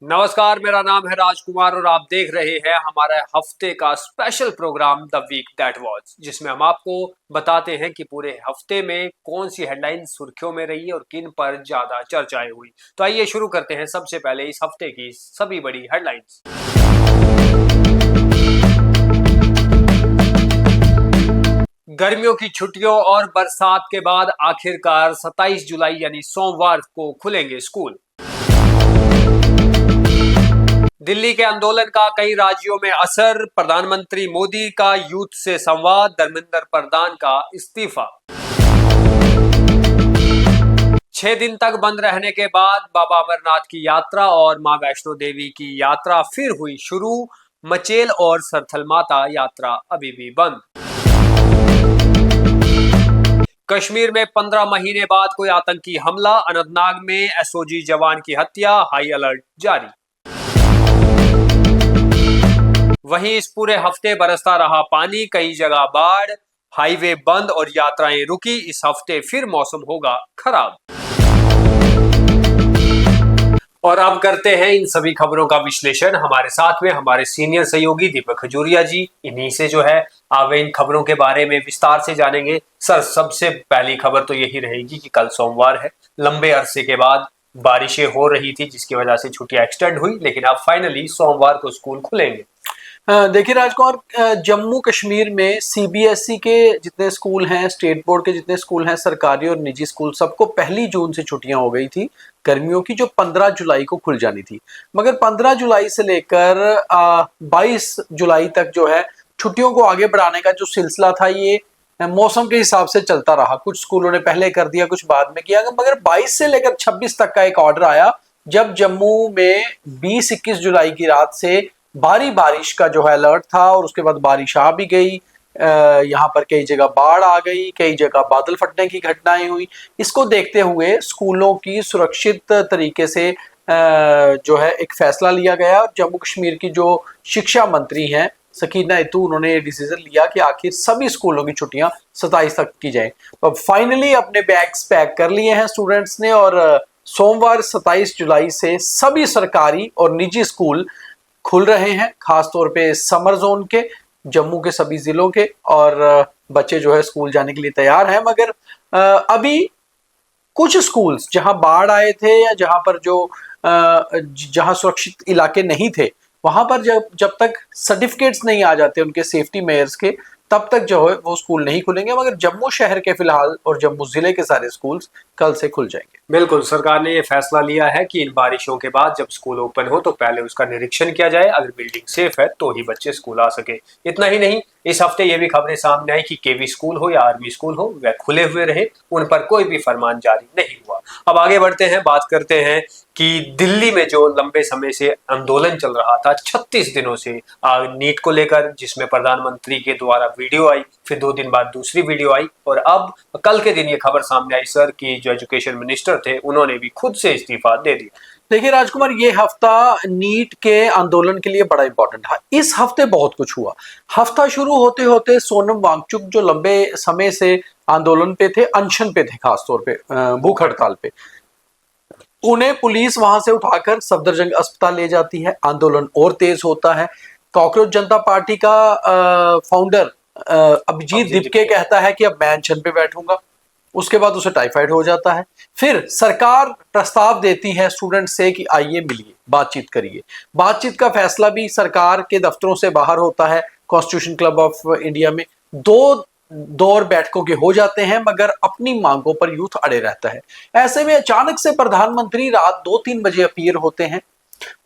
नमस्कार, मेरा नाम है राजकुमार और आप देख रहे हैं हमारे हफ्ते का special programme the week that was, जिसमें हम आपको बताते हैं कि पूरे हफ्ते में कौन सी हेडलाइन सुर्खियों में रही और किन पर ज्यादा चर्चाएं हुई। तो आइए शुरू करते हैं सबसे पहले इस हफ्ते की सभी बड़ी हेडलाइंस। गर्मियों की छुट्टियों और बरसात के बाद आखिरकार 27 जुलाई यानी सोमवार को खुलेंगे स्कूल। दिल्ली के आंदोलन का कई राज्यों में असर, प्रधानमंत्री मोदी का यूथ से संवाद, धर्मेंद्र प्रधान का इस्तीफा। 6 दिन तक बंद रहने के बाद बाबा अमरनाथ की यात्रा और मां वैष्णो देवी की यात्रा फिर हुई शुरू, मचेल और सरथल माता यात्रा अभी भी बंद। कश्मीर में 15 महीने बाद कोई आतंकी हमला, अनंतनाग में एसओजी जवान की हत्या, हाई अलर्ट जारी। वहीं इस पूरे हफ्ते बरसता रहा पानी, कई जगह बाढ़, हाईवे बंद और यात्राएं रुकी। इस हफ्ते फिर मौसम होगा खराब। और अब करते हैं इन सभी खबरों का विश्लेषण। हमारे साथ में हमारे सीनियर सहयोगी दीपक खजूरिया जी, इन्हीं से जो है आप इन खबरों के बारे में विस्तार से जानेंगे। सर, सबसे पहली खबर तो यही रहेगी कि कल सोमवार है, लंबे अरसे के बाद बारिशें हो रही थी जिसकी वजह से छुट्टियां एक्सटेंड हुई, लेकिन अब फाइनली सोमवार को स्कूल खुलेंगे। देखिए राजकुमार, जम्मू कश्मीर में सीबीएसई के जितने स्कूल हैं, स्टेट बोर्ड के जितने स्कूल हैं, सरकारी और निजी स्कूल, सबको 1 जून से छुट्टियां हो गई थी गर्मियों की, जो 15 जुलाई को खुल जानी थी। मगर 15 जुलाई से लेकर 22 जुलाई तक जो है छुट्टियों को आगे बढ़ाने का जो सिलसिला था, ये मौसम के हिसाब से चलता रहा। कुछ स्कूलों ने पहले कर दिया, कुछ बाद में किया, मगर 22 से लेकर 26 तक का एक ऑर्डर आया, जब जम्मू में 20-21 जुलाई की रात से भारी बारिश का जो है अलर्ट था, और उसके बाद बारिश आ भी गई। यहाँ पर कई जगह बाढ़ आ गई, कई जगह बादल फटने की घटनाएं हुई। इसको देखते हुए स्कूलों की सुरक्षित तरीके से जो है एक फैसला लिया गया। जम्मू कश्मीर की जो शिक्षा मंत्री हैं सकीना इतू, उन्होंने ये डिसीजन लिया कि आखिर सभी स्कूलों की छुट्टियां 27 तक की जाए। तो अब फाइनली अपने बैग्स पैक कर लिए हैं स्टूडेंट्स ने, और सोमवार 27 जुलाई से सभी सरकारी और निजी स्कूल खुल रहे हैं, खासतौर पे समर जोन के, जम्मू के सभी जिलों के, और बच्चे जो है स्कूल जाने के लिए तैयार हैं। मगर अभी कुछ स्कूल्स जहां बाढ़ आए थे या जहां पर जहां सुरक्षित इलाके नहीं थे, वहां पर जब तक सर्टिफिकेट्स नहीं आ जाते उनके सेफ्टी मेयर्स के, तब तक जो है वो स्कूल नहीं खुलेंगे। मगर जम्मू शहर के फिलहाल और जम्मू जिले के सारे स्कूल्स कल से खुल जाएंगे। बिल्कुल, सरकार ने ये फैसला लिया है कि इन बारिशों के बाद जब स्कूल ओपन हो तो पहले उसका निरीक्षण किया जाए, अगर बिल्डिंग सेफ है तो ही बच्चे स्कूल आ सके। इतना ही नहीं, इस हफ्ते ये भी खबरें सामने आई कि केवी स्कूल हो या आर्मी स्कूल हो, वह खुले हुए रहे, उन पर कोई भी फरमान जारी नहीं हुआ। अब आगे बढ़ते हैं, बात करते हैं कि दिल्ली में जो लंबे समय से आंदोलन चल रहा था 36 दिनों से नीट को लेकर, जिसमें प्रधानमंत्री के द्वारा वीडियो आई, फिर 2 दिन बाद दूसरी वीडियो आई, और अब कल के दिन ये खबर सामने आई सर कि जो एजुकेशन मिनिस्टर थे उन्होंने भी खुद से इस्तीफा दे दिया। देखिए राजकुमार, ये हफ्ता नीट के आंदोलन के लिए बड़ा इंपॉर्टेंट था। इस हफ्ते बहुत कुछ हुआ। हफ्ता शुरू होते होते सोनम वांगचुक, जो लंबे समय से आंदोलन पे थे, अनशन पे थे, खासतौर पे भूख हड़ताल पे, उन्हें पुलिस वहां से उठाकर सफदरजंग अस्पताल ले जाती है। आंदोलन और तेज होता है। कॉकरोच जनता पार्टी का फाउंडर अभिजीत दिपके कहता है कि अब मैं अनशन पे बैठूंगा। उसके बाद उसे टाइफाइड हो जाता है। फिर सरकार प्रस्ताव देती है स्टूडेंट से कि आइए मिलिए, बातचीत करिए। बातचीत का फैसला भी सरकार के दफ्तरों से बाहर होता है। कॉन्स्टिट्यूशन क्लब ऑफ इंडिया में 2 दौर बैठकों के हो जाते हैं, मगर अपनी मांगों पर यूथ अड़े रहता है। ऐसे में अचानक से प्रधानमंत्री रात 2-3 बजे अपीयर होते हैं।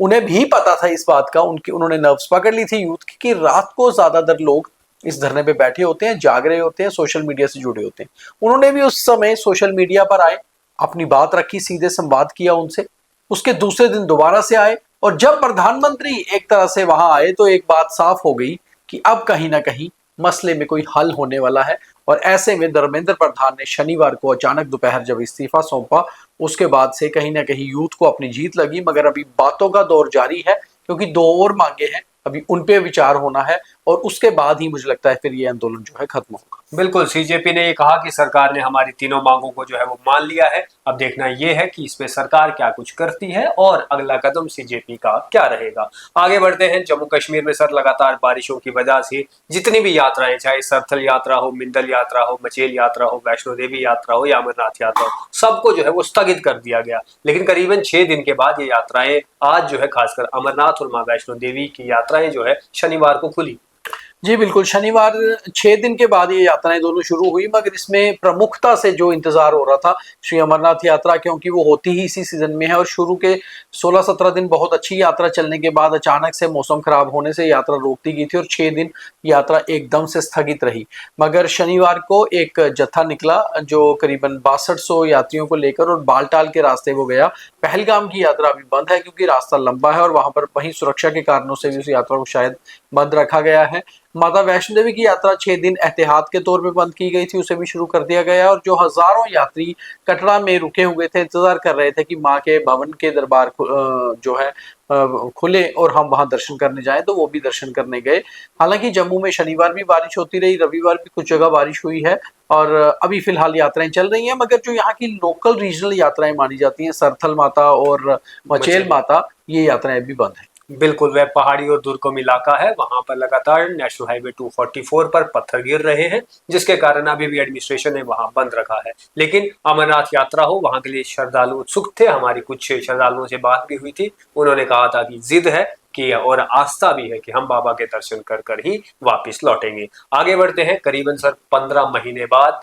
उन्हें भी पता था इस बात का, उन्होंने नर्व्स पकड़ ली थी यूथ की, कि रात को ज्यादातर लोग इस धरने पे बैठे होते हैं, जाग रहे होते हैं, सोशल मीडिया से जुड़े होते हैं। उन्होंने भी उस समय सोशल मीडिया पर आए, अपनी बात रखी, सीधे संवाद किया उनसे। उसके दूसरे दिन दोबारा से आए, और जब प्रधानमंत्री एक तरह से वहां आए तो एक बात साफ हो गई कि अब कहीं ना कहीं मसले में कोई हल होने वाला है। और ऐसे में धर्मेंद्र प्रधान ने शनिवार को अचानक दोपहर जब इस्तीफा सौंपा, उसके बाद से कहीं ना कहीं यूथ को अपनी जीत लगी। मगर अभी बातों का दौर जारी है, क्योंकि 2 और मांगे हैं, अभी उन पे विचार होना है, और उसके बाद ही मुझे लगता है फिर ये आंदोलन जो है खत्म होगा। बिल्कुल, सीजेपी ने ये कहा कि सरकार ने हमारी तीनों मांगों को जो है वो मान लिया है। अब देखना ये है कि इसमें सरकार क्या कुछ करती है और अगला कदम सीजेपी का क्या रहेगा। आगे बढ़ते हैं। जम्मू कश्मीर में सर लगातार बारिशों की वजह से जितनी भी यात्राएं, चाहे सरथल यात्रा हो, मिंदल यात्रा हो, मचेल यात्रा हो, वैष्णो देवी यात्रा हो या अमरनाथ यात्रा हो, सबको जो है वो स्थगित कर दिया गया। लेकिन करीबन 6 दिन के बाद ये यात्राएं आज जो है खासकर अमरनाथ और माँ वैष्णो देवी की यात्राएं जो है शनिवार को खुली। जी बिल्कुल, शनिवार 6 दिन के बाद ये यात्राएं दोनों शुरू हुई, मगर इसमें प्रमुखता से जो इंतजार हो रहा था श्री अमरनाथ यात्रा, क्योंकि वो होती ही इसी सीजन में है और शुरू के 16-17 दिन बहुत अच्छी यात्रा चलने के बाद अचानक से मौसम खराब होने से यात्रा रोक दी गई थी और 6 दिन यात्रा एकदम से स्थगित रही। मगर शनिवार को एक जत्था निकला जो करीबन 6200 यात्रियों को लेकर और बालटाल के रास्ते वो गया। पहलगाम की यात्रा अभी बंद है क्योंकि रास्ता लंबा है और वहां पर वहीं सुरक्षा के कारणों से भी उस यात्रा को शायद बंद रखा गया है। माता वैष्णो देवी की यात्रा 6 दिन एहतियात के तौर पे बंद की गई थी, उसे भी शुरू कर दिया गया और जो हजारों यात्री कटरा में रुके हुए थे, इंतजार कर रहे थे कि माँ के भवन के दरबार जो है खुले और हम वहां दर्शन करने जाएं, तो वो भी दर्शन करने गए। हालांकि जम्मू में शनिवार भी बारिश होती रही, रविवार भी कुछ जगह बारिश हुई है और अभी फिलहाल यात्राएं चल रही हैं। मगर जो यहाँ की लोकल रीजनल यात्राएं मानी जाती हैं, सरथल माता और मचेल माता, ये यात्राएं भी बंद हैं। बिल्कुल, वह पहाड़ी और दुर्गम इलाका है। वहां पर लगातार नेशनल हाईवे 244 पर पत्थर गिर रहे हैं, जिसके कारण अभी भी एडमिनिस्ट्रेशन ने वहां बंद रखा है। लेकिन अमरनाथ यात्रा हो, वहां के लिए श्रद्धालु उत्सुक थे। हमारी कुछ श्रद्धालुओं से बात भी हुई थी, उन्होंने कहा था कि जिद है कि और आस्था भी है कि हम बाबा के दर्शन कर कर ही वापिस लौटेंगे। आगे बढ़ते हैं। करीबन सर 15 महीने बाद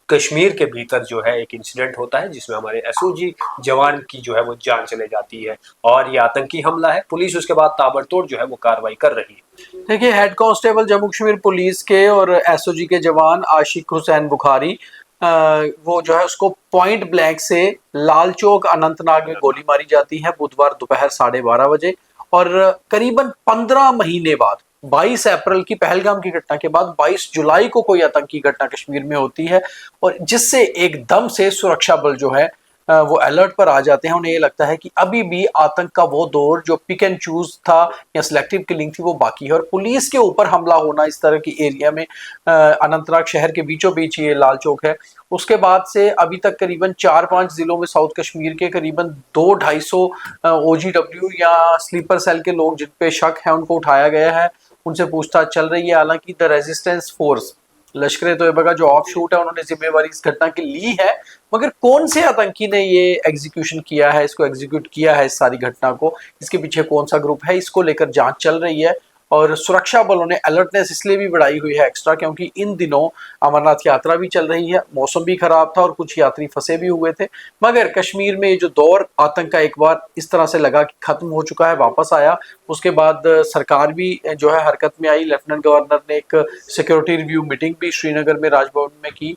कश्मीर के भीतर जो है एक इंसिडेंट होता है जिसमें हमारे एसओजी जवान की जो है वो जान चले जाती है और ये आतंकी हमला है। पुलिस उसके बाद ताबड़तोड़ जो है वो कार्रवाई कर रही है। देखिए, head constable Jammu Kashmir police के और एसओजी के जवान आशिक हुसैन बुखारी, वो जो है उसको पॉइंट ब्लैंक से लाल चौक अनंतनाग में गोली मारी जाती है बुधवार दोपहर 12:30 बजे। और करीबन 15 महीने बाद 22 अप्रैल की पहलगाम की घटना के बाद 22 जुलाई को कोई आतंकी घटना कश्मीर में होती है और जिससे एकदम से सुरक्षा बल जो है वो अलर्ट पर आ जाते हैं। उन्हें ये लगता है कि अभी भी आतंक का वो दौर जो पिक एंड चूज था या सिलेक्टिव किलिंग थी वो बाकी है और पुलिस के ऊपर हमला होना इस तरह की एरिया में, अनंतनाग शहर के बीचों बीच ये लाल चौक है, उसके बाद से अभी तक करीबन 4-5 जिलों में साउथ कश्मीर के करीबन 200-250 OGW या स्लीपर सेल के लोग जिन पे शक है उनको उठाया गया है, उनसे पूछताछ चल रही है। हालांकि द रेजिस्टेंस फोर्स, लश्कर तैयबा का जो ऑफ शूट है, उन्होंने जिम्मेवारी इस घटना की ली है, मगर कौन से आतंकी ने ये एग्जीक्यूशन किया है, इसको एग्जीक्यूट किया है, इस सारी घटना को, इसके पीछे कौन सा ग्रुप है, इसको लेकर जांच चल रही है। और सुरक्षा बलों ने अलर्टनेस इसलिए भी बढ़ाई हुई है एक्स्ट्रा क्योंकि इन दिनों अमरनाथ यात्रा भी चल रही है, मौसम भी खराब था और कुछ यात्री फंसे भी हुए थे। मगर कश्मीर में ये जो दौर आतंक का एक बार इस तरह से लगा कि खत्म हो चुका है, वापस आया, उसके बाद सरकार भी जो है हरकत में आई। लेफ्टिनेंट गवर्नर ने एक सिक्योरिटी रिव्यू मीटिंग भी श्रीनगर में राजभवन में की।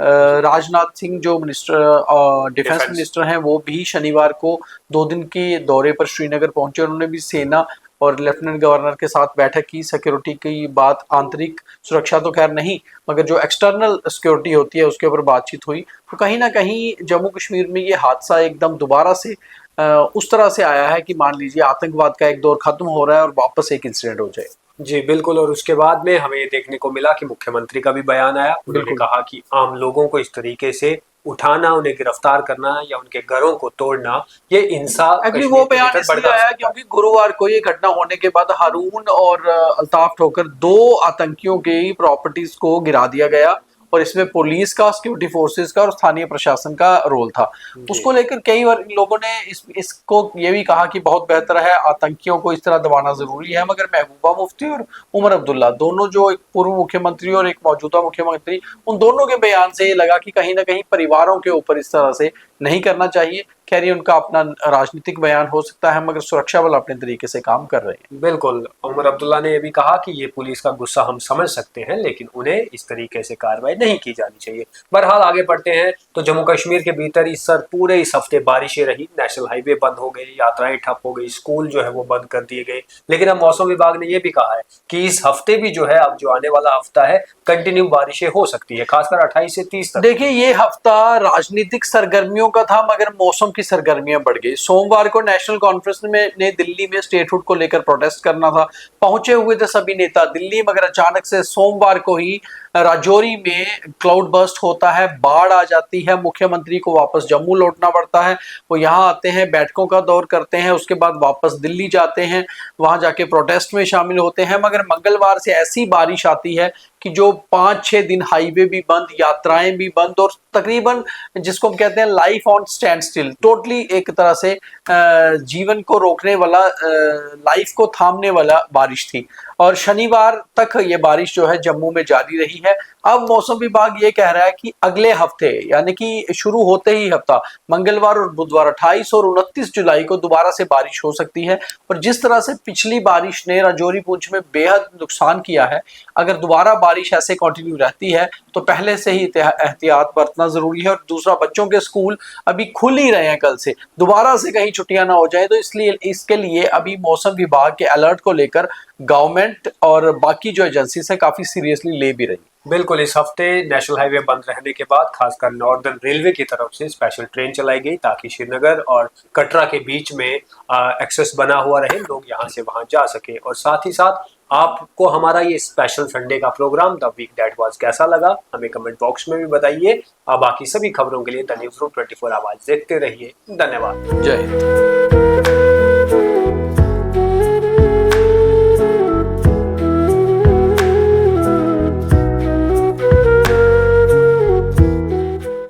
राजनाथ सिंह जो मिनिस्टर डिफेंस मिनिस्टर हैं, वो भी शनिवार को 2 दिन के दौरे पर श्रीनगर पहुंचे। उन्होंने भी सेना और लेफ्टिनेंट गवर्नर के साथ बैठक की। सिक्योरिटी की बात, आंतरिक सुरक्षा तो खैर नहीं, मगर जो एक्सटर्नल सिक्योरिटी होती है उसके ऊपर बातचीत हुई। तो कहीं ना कहीं जम्मू कश्मीर में ये हादसा एकदम दोबारा से उस तरह से आया है कि मान लीजिए आतंकवाद का एक दौर खत्म हो रहा है और वापस एक इंसिडेंट हो जाए। जी बिल्कुल। और उसके बाद में हमें ये देखने को मिला कि मुख्यमंत्री का भी बयान आया। उन्होंने कहा कि आम लोगों को इस तरीके से उठाना, उन्हें गिरफ्तार करना या उनके घरों को तोड़ना, ये इंसाफ एक्चुअली वो बयान इसलिए आया क्योंकि गुरुवार को ये घटना होने के बाद हारून और अल्ताफ ठोकर 2 आतंकियों की प्रॉपर्टीज को गिरा दिया गया और इसमें पुलिस का, सिक्योरिटी फोर्सेस का और स्थानीय प्रशासन का रोल था। उसको लेकर कई बार लोगों ने इसको ये भी कहा कि बहुत बेहतर है, आतंकियों को इस तरह दबाना जरूरी है। मगर महबूबा मुफ्ती और उमर अब्दुल्ला, दोनों जो एक पूर्व मुख्यमंत्री और एक मौजूदा मुख्यमंत्री, उन दोनों के बयान से ये लगा कि कहीं ना कहीं परिवारों के ऊपर इस तरह से नहीं करना चाहिए। खैर ये उनका अपना राजनीतिक बयान हो सकता है, मगर सुरक्षा बल अपने तरीके से काम कर रहे हैं। बिल्कुल। उमर अब्दुल्ला ने यह भी कहा कि ये पुलिस का गुस्सा हम समझ सकते हैं, लेकिन उन्हें इस तरीके से कार्रवाई नहीं की जानी चाहिए। बहरहाल आगे बढ़ते हैं तो जम्मू कश्मीर के भीतर पूरे इस हफ्ते बारिशें रही, नेशनल हाईवे बंद हो गए, यात्राएं ठप हो गई, स्कूल जो है वो बंद कर दिए गए। लेकिन अब मौसम विभाग ने यह भी कहा है कि इस हफ्ते भी जो है, अब जो आने वाला हफ्ता है, कंटिन्यू बारिशें हो सकती है, खासकर 28 से 30 तक। देखिए, ये हफ्ता राजनीतिक सरगर्मियों छुट्टियों का था, मगर मौसम की सरगर्मियां बढ़ गई। सोमवार को नेशनल कॉन्फ्रेंस में ने दिल्ली में स्टेटहुड को लेकर प्रोटेस्ट करना था। पहुंचे हुए थे सभी नेता दिल्ली, मगर अचानक से सोमवार को ही राजौरी में क्लाउड बर्स्ट होता है, बाढ़ आ जाती है, मुख्यमंत्री को वापस जम्मू लौटना पड़ता है। वो यहाँ आते हैं, बैठकों का दौर करते हैं, उसके बाद वापस दिल्ली जाते हैं, वहां जाके प्रोटेस्ट में शामिल होते हैं। मगर मंगलवार से ऐसी बारिश आती है कि जो 5-6 दिन हाईवे भी बंद, यात्राएं भी बंद, और तकरीबन जिसको हम कहते हैं life on stand still, totally एक तरह से जीवन को रोकने वाला, लाइफ को थामने वाला बारिश थी। और शनिवार तक ये बारिश जो है जम्मू में जारी रही है। अब मौसम विभाग ये कह रहा है कि अगले हफ्ते, यानी कि शुरू होते ही हफ्ता, मंगलवार और बुधवार 28 और 29 जुलाई को दोबारा से बारिश हो सकती है। और जिस तरह से पिछली बारिश ने राजौरी पुंछ में बेहद नुकसान किया है, अगर दोबारा बारिश ऐसे कंटिन्यू रहती है तो पहले से ही एहतियात बरतना जरूरी है। और दूसरा, बच्चों के स्कूल अभी खुल ही रहे हैं कल से, दोबारा से कहीं छुट्टियां ना हो जाए, तो इसलिए इसके लिए अभी मौसम विभाग के अलर्ट को लेकर गवर्नमेंट और बाकी जो एजेंसी है काफी सीरियसली ले भी रही। बिल्कुल, इस हफ्ते नेशनल हाईवे बंद रहने के बाद खासकर नॉर्दर्न रेलवे की तरफ से स्पेशल ट्रेन चलाई गई ताकि श्रीनगर और कटरा के बीच में एक्सेस बना हुआ रहे, लोग यहाँ से वहाँ जा सके। और साथ ही साथ आपको हमारा ये स्पेशल संडे का programme the week that was कैसा लगा, हमें कमेंट बॉक्स में भी बताइए। बाकी सभी खबरों के लिए द न्यूज़ रूम 24 आवाज देखते रहिए। धन्यवाद। जय हिंद।